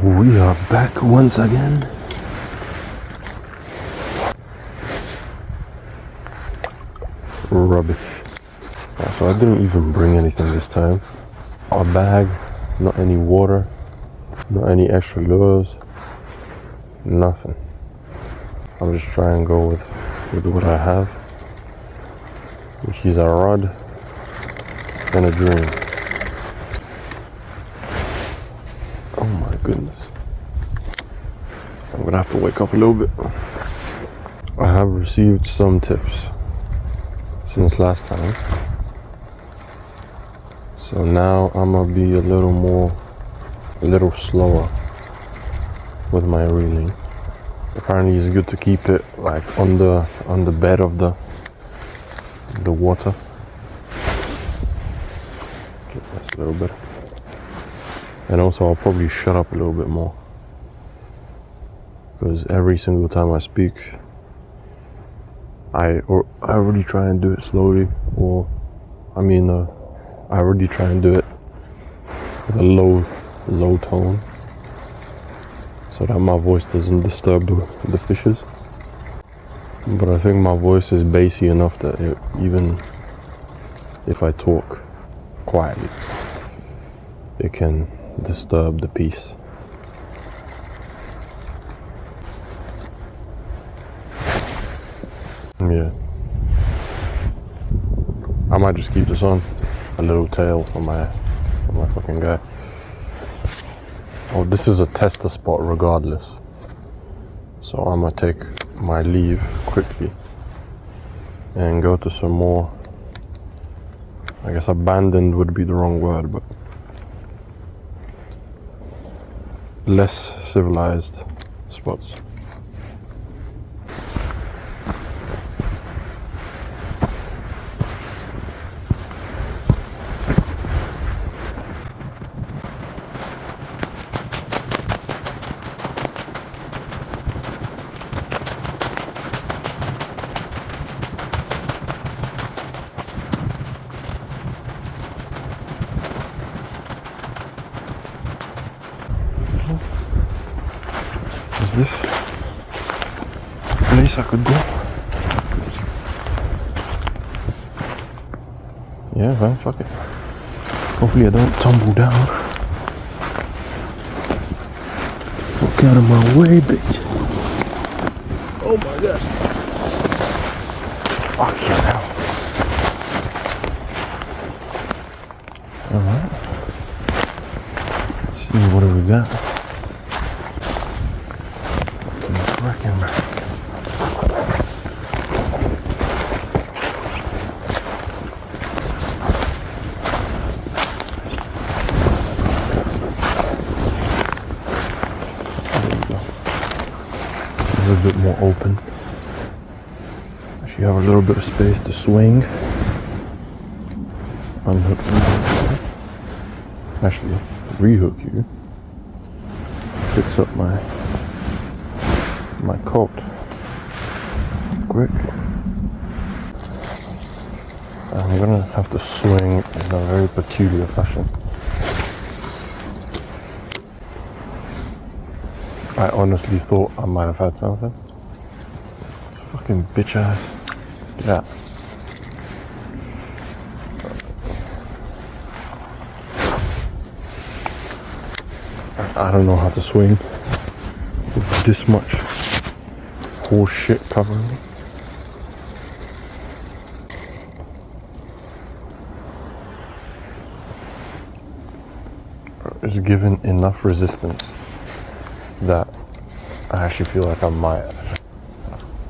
We are back once again. Rubbish. So I didn't even bring anything this time. A bag, not any water, not any extra lures, nothing. I'll just try and go with what I have, which is a rod and a dream. Oh my goodness. I'm gonna have to wake up a little bit. I have received some tips since last time. So now I'm gonna be a little slower with my reeling. Apparently it's good to keep it like on the bed of the water. Okay, that's a little better. And also I'll probably shut up a little bit more, because every single time I speak I already try and do it slowly, I already try and do it with a low tone so that my voice doesn't disturb the fishes. But I think my voice is bassy enough that even if I talk quietly, it can disturb the piece. Yeah. I might just keep this on. A little tail for my fucking guy. Oh, this is a tester spot regardless. So I'm gonna take my leave quickly and go to some more, I guess abandoned would be the wrong word, but less civilized spots. Is this a place I could go? Yeah, man, fuck it. Hopefully I don't tumble down. Fuck out of my way, bitch. Oh my god. Fuck you now. Alright. Let's see, what do we got? A bit more open. Actually have a little bit of space to swing. Unhook you. Actually, rehook you. Fix up my coat. Quick. I'm gonna have to swing in a very peculiar fashion. I honestly thought I might have had something. Fucking bitch ass. Yeah. I don't know how to swing with this much horse shit covering me. It's given enough resistance that I actually feel like I might have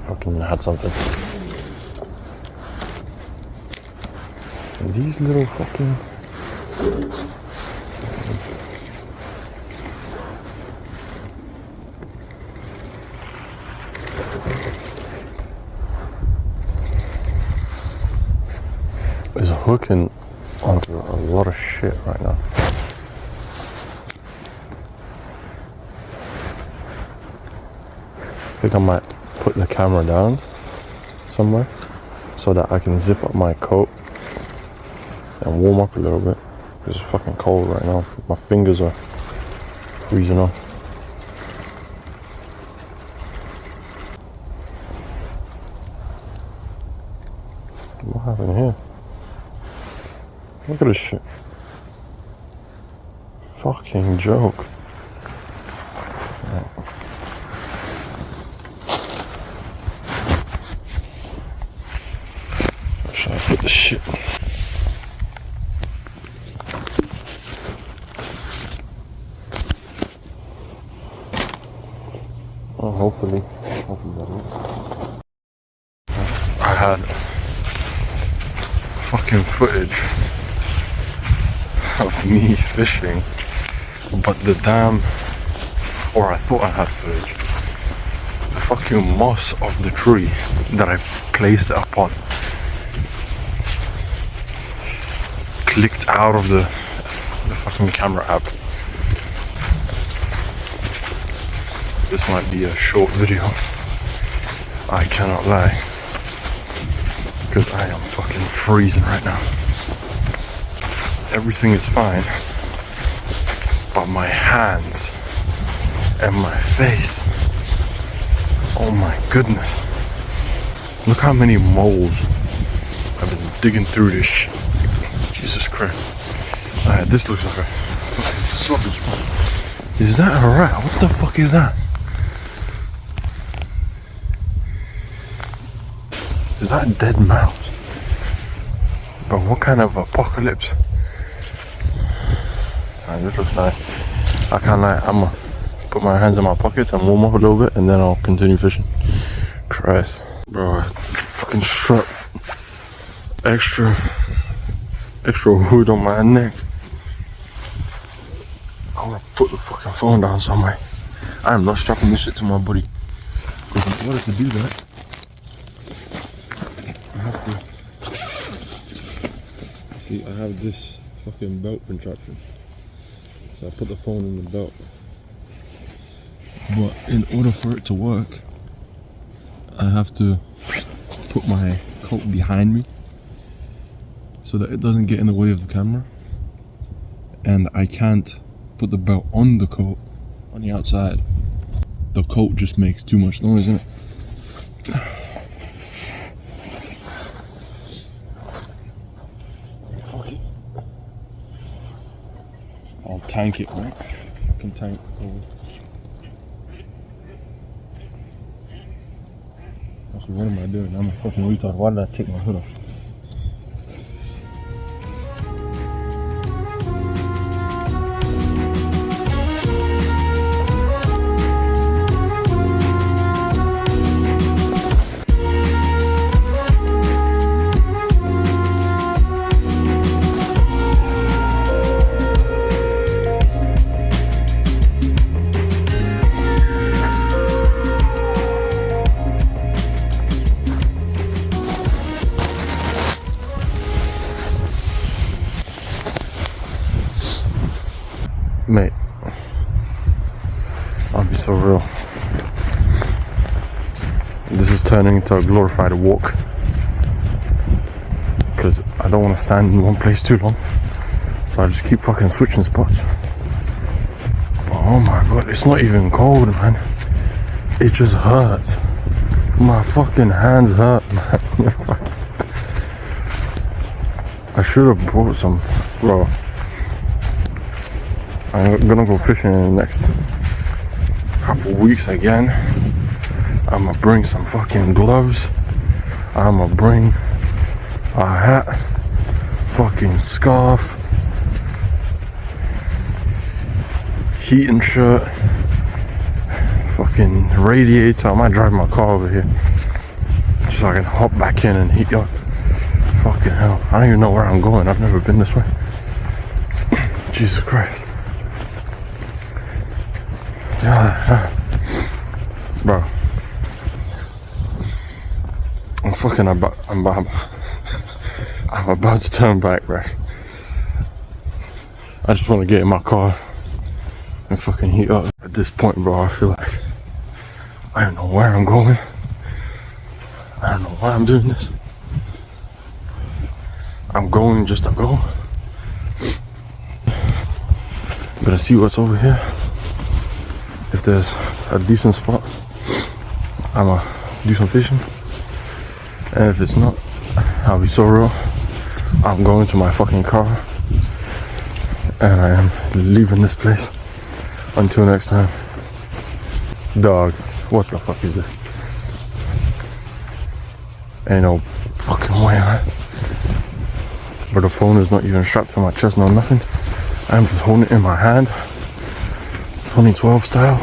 fucking had something. And these little fucking... is hooking onto a lot of shit right now. I think I might put the camera down somewhere so that I can zip up my coat and warm up a little bit. It's fucking cold right now. My fingers are freezing off. Look at this shit. Fucking joke. Should I put the shit? Oh, hopefully that'll work. I had fucking footage of me fishing, but the damn, or I thought I had footage, the fucking moss of the tree that I placed it upon clicked out of the fucking camera app. This might be a short video, I cannot lie, because I am fucking freezing right now. Everything is fine, but my hands and my face, oh my goodness. Look how many moles I've been digging through this shit. Jesus Christ. Alright, this looks like a fucking solid spot. Is that a rat? What the fuck is that? Is that a dead mouse? But what kind of apocalypse? Alright, this looks nice. I can't lie, I'm gonna put my hands in my pockets and warm up a little bit and then I'll continue fishing. Christ. Bro, I fucking strapped extra wood on my neck. I wanna put the fucking phone down somewhere. I am not strapping this shit to my body. Because in order to do that, I have this fucking belt contraption. So I put the phone in the belt. But in order for it to work, I have to put my coat behind me so that it doesn't get in the way of the camera. And I can't put the belt on the coat on the outside. The coat just makes too much noise, innit? I'll tank it, right? Fucking tank. Actually, what am I doing? I'm a fucking retard. Why did I take my hood off? Mate, I'll be so real. This is turning into a glorified walk because I don't want to stand in one place too long, so I just keep fucking switching spots. Oh my god, it's not even cold, man. It just hurts. My fucking hands hurt, man. I should have brought some, bro. I'm gonna go fishing in the next couple weeks again. I'm gonna bring some fucking gloves. I'm gonna bring a hat, fucking scarf, heating shirt, fucking radiator. I might drive my car over here just so I can hop back in and heat up. Fucking hell, I don't even know where I'm going. I've never been this way. Jesus Christ. Yeah, bro, I'm about to turn back, bro. I just want to get in my car and fucking heat up. At this point, bro, I feel like I don't know where I'm going. I don't know why I'm doing this. I'm going just to go. I'm gonna see what's over here. If there's a decent spot, I'ma do some fishing. And if it's not, I'll be so real. I'm going to my fucking car and I am leaving this place. Until next time. Dog, what the fuck is this? Ain't no fucking way, man. But the phone is not even strapped to my chest, no nothing. I'm just holding it in my hand. 2012 style.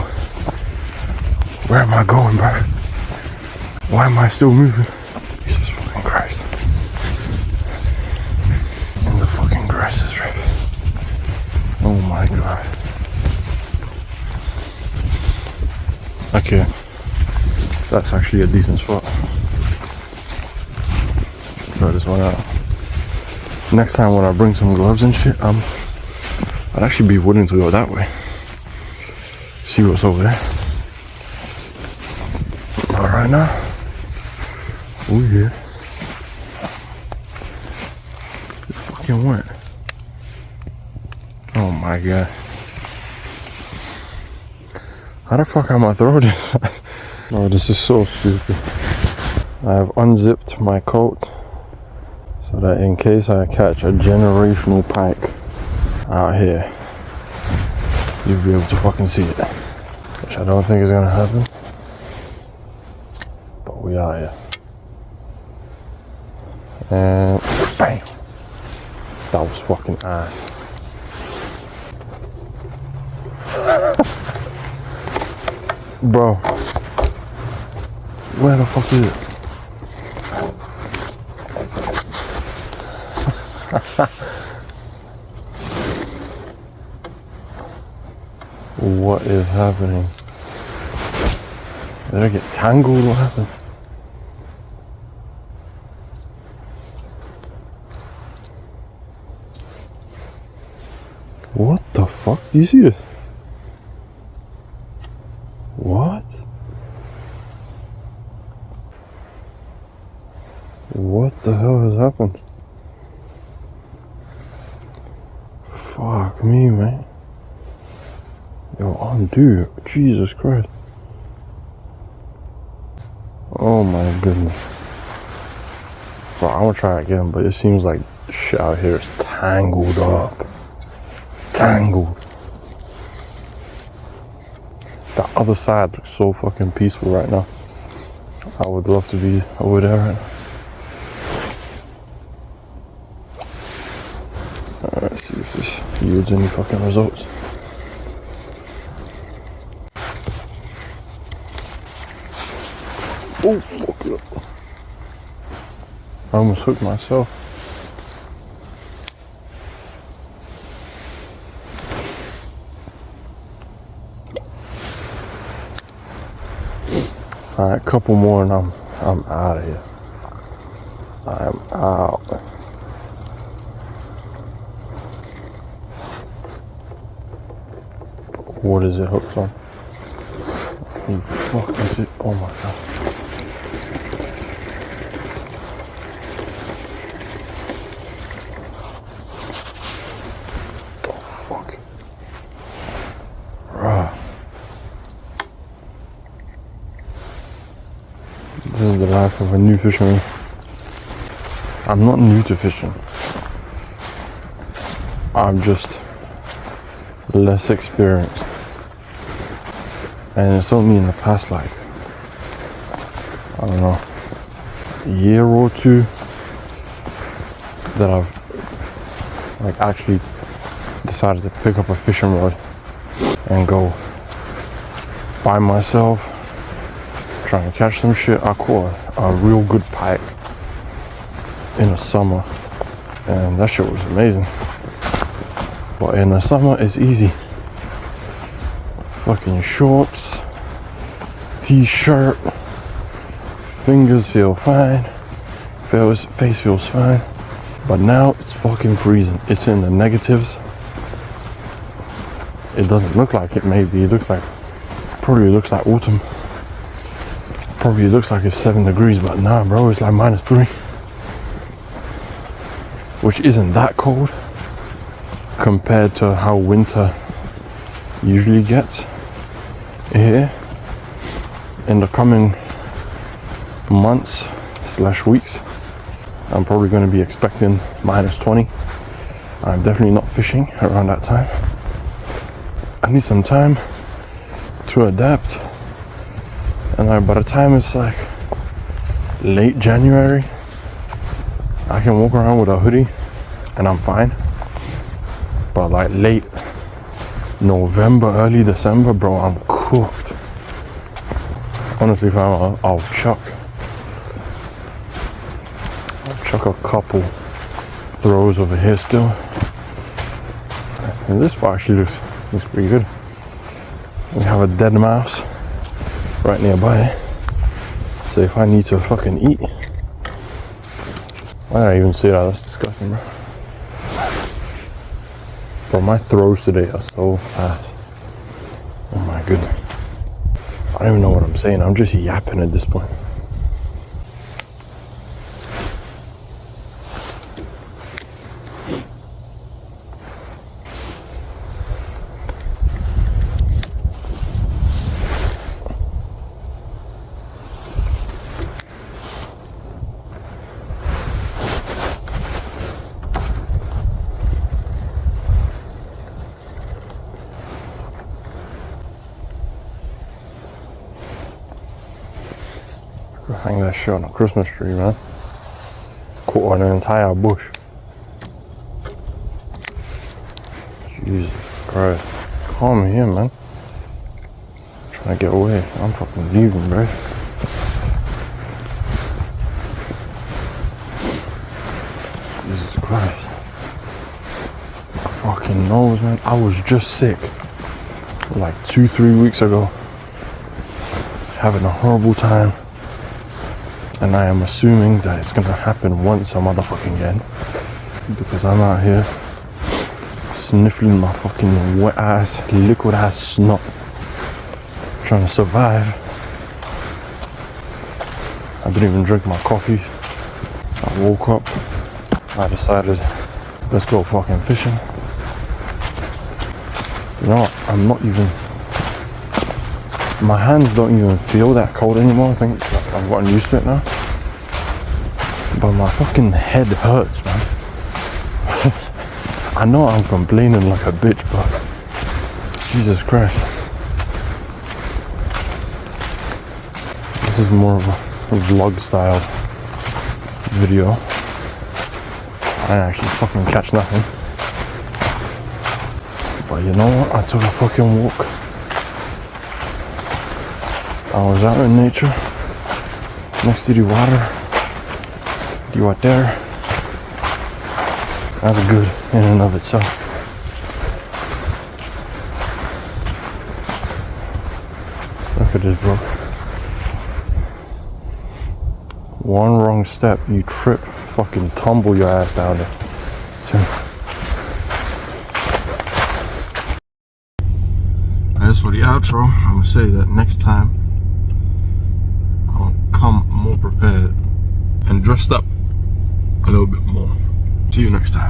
Where am I going, bro? Why am I still moving? Jesus fucking Christ. In the fucking grasses, bro. Oh my god. Okay. That's actually a decent spot. Try this one out. Next time when I bring some gloves and shit, I'd actually be willing to go that way. See what's over there. Not right now. Oh yeah. It's fucking wet. Oh my god. How the fuck am I throwing this? Oh, this is so stupid. I have unzipped my coat so that in case I catch a generational pike out here, you'll be able to fucking see it. Which I don't think is gonna happen. But we are here. And bam! That was fucking ass. Bro, where the fuck is it? What is happening? Did I get tangled? What happened? What the fuck? Do you see this? What? What the hell has happened? Fuck me, man. Yo, undo. Jesus Christ. Oh my goodness. Bro, I'm gonna try again, but it seems like shit out here is tangled up. Tangled. The other side looks so fucking peaceful right now. I would love to be over there right now. Alright, let's see if this yields any fucking results. Oh, fuck it up. I almost hooked myself. Alright, a couple more and I'm out of here. I'm out. What is it hooked on? You fucking see? Oh my god. Oh fuck. Bruh. This is the life of a new fisherman. I'm not new to fishing. I'm just less experienced. And it's only in the past, like, I don't know, a year or two that I've like actually decided to pick up a fishing rod and go by myself trying to catch some shit. I caught a real good pike in the summer and that shit was amazing. But in the summer it's easy. Fucking shorts, t-shirt, fingers feel fine, face feels fine. But now it's fucking freezing. It's in the negatives. It doesn't look like it, maybe. It looks like, probably looks like autumn. Probably looks like it's 7 degrees, but nah, bro, it's like -3. Which isn't that cold compared to how winter usually gets here. In the coming months / weeks, I'm probably going to be expecting -20. I'm definitely not fishing around that time. I need some time to adapt, and like by the time it's like late January, I can walk around with a hoodie and I'm fine. But like late November, early December, bro, I'm cooked. Honestly, fam, I'll chuck a couple throws over here still. And this spot actually looks pretty good. We have a dead mouse right nearby. So if I need to fucking eat, why did I even say that? That's disgusting, bro. Bro, my throws today are so fast. Oh my goodness. I don't even know what I'm saying. I'm just yapping at this point. Hang that shit on a Christmas tree, man. Caught on an entire bush. Jesus Christ. Calm here, man. I'm trying to get away. I'm fucking leaving, bro. Jesus Christ. My fucking nose, man. I was just sick like 2-3 weeks ago. Having a horrible time. And I am assuming that it's gonna happen once a motherfucking again, because I'm out here sniffling my fucking wet ass, liquid ass snot, trying to survive. I didn't even drink my coffee. I woke up, I decided, let's go fucking fishing. You know what? I'm not even, my hands don't even feel that cold anymore. I think I've gotten used to it now. But my fucking head hurts, man. I know I'm complaining like a bitch, but Jesus Christ. This is more of a vlog style video. I didn't actually fucking catch nothing. But you know what? I took a fucking walk. I was out in nature, next to the water, the water. That's good in and of itself. Look at this, bro. One wrong step, you trip, fucking tumble your ass down there. As for the outro, I'm gonna say that next time I'll come more prepared and dressed up a little bit more. See you next time.